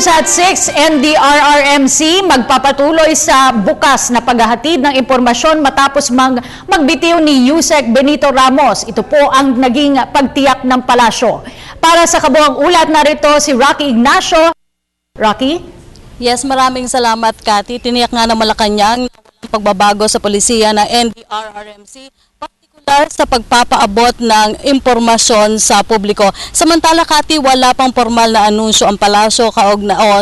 News at 6, NDRRMC magpapatuloy sa bukas na paghahatid ng impormasyon matapos magbitiw ni Yusek Benito Ramos. Ito po ang naging pagtiyak ng palasyo. Para sa kabuuang ulat, narito si Rocky Ignacio. Rocky? Yes, maraming salamat, Cathy. Tiniyak nga ng Malacanang na walang pagbabago sa polisiya ng NDRRMC, partikular sa pagpapaabot ng impormasyon sa publiko. Samantala, Cathy, wala pang formal na anunsyo ang palasyo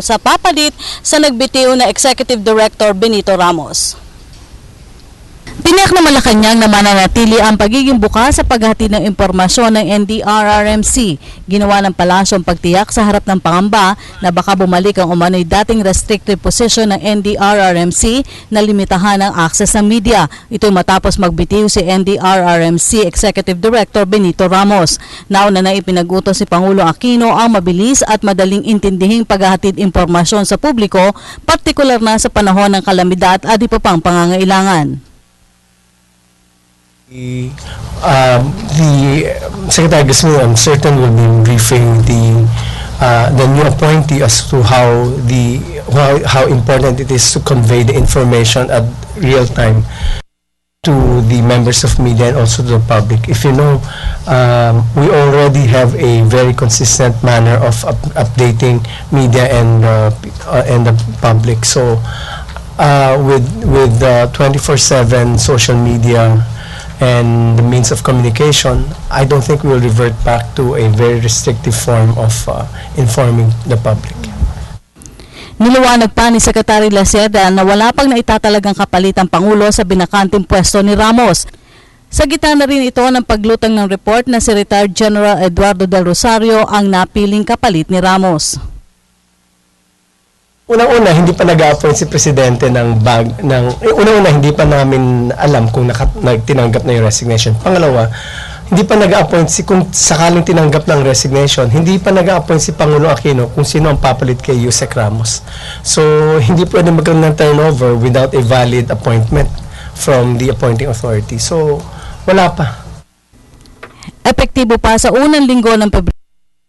sa papalit sa nagbitiw na Executive Director Benito Ramos. Tiniyak na Malacanang na mananatili ang pagiging bukas sa paghatid ng impormasyon ng NDRRMC. Ginawa ng palasyo ang pagtiyak sa harap ng pangamba na baka bumalik ang umano'y dating restrictive position ng NDRRMC na limitahan ang access ng media. Ito'y matapos magbitiw si NDRRMC Executive Director Benito Ramos. Nauna na ipinag-utos si Pangulong Aquino ang mabilis at madaling intindihing paghahatid impormasyon sa publiko, partikular na sa panahon ng kalamidad at iba pang pangangailangan. The Secretary Gasmin, I'm certain, will be briefing the new appointee as to how important it is to convey the information at real time to the members of media and also to the public. If you know, we already have a very consistent manner of updating media and the public. So with 24/7 social media and the means of communication, I don't think we will revert back to a very restrictive form of informing the public. Niliwanag pa ni Secretary Lacerda na wala pang naitatalagang kapalit ang Pangulo sa binakanting pwesto ni Ramos. Sa gitna na rin ito ng paglutang ng report na si Retired General Eduardo Del Rosario ang napiling kapalit ni Ramos. Unang-una, hindi pa nag-appoint si Presidente unang-una, hindi pa namin alam kung tinanggap na yung resignation. Pangalawa, hindi pa nag-appoint kung sakaling tinanggap ng resignation, hindi pa nag-appoint si Pangulong Aquino kung sino ang papalit kay Yusek Ramos. So, hindi pwede magkaroon ng turnover without a valid appointment from the appointing authority. So, wala pa. Epektibo pa sa unang linggo ng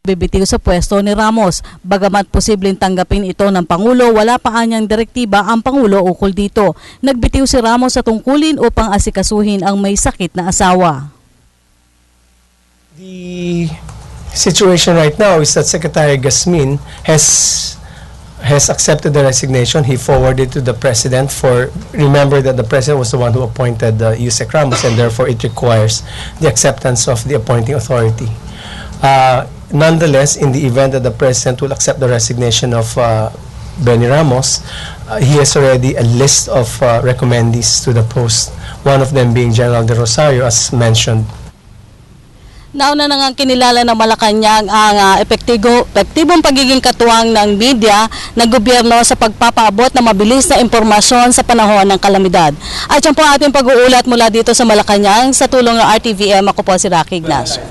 bibitiw sa pwesto ni Ramos. Bagamat posibleng tanggapin ito ng Pangulo, wala pa anyang direktiba ang Pangulo ukol dito. Nagbitiw si Ramos sa tungkulin upang asikasuhin ang may sakit na asawa. The situation right now is that Secretary Gasmin has accepted the resignation. He forwarded to the President remember that the President was the one who appointed Yusek Ramos, and therefore it requires the acceptance of the appointing authority. Nonetheless, in the event that the President will accept the resignation of Benny Ramos, he has already a list of recommendees to the post, one of them being General De Rosario, as mentioned. Nauna na nga kinilala ng Malacanang ang epektibong pagiging katuwang ng media ng gobyerno sa pagpapaabot ng mabilis na impormasyon sa panahon ng kalamidad. At yan po ating pag-uulat mula dito sa Malacanang sa tulong ng RTVM. Ako po si Rocky Ignacio.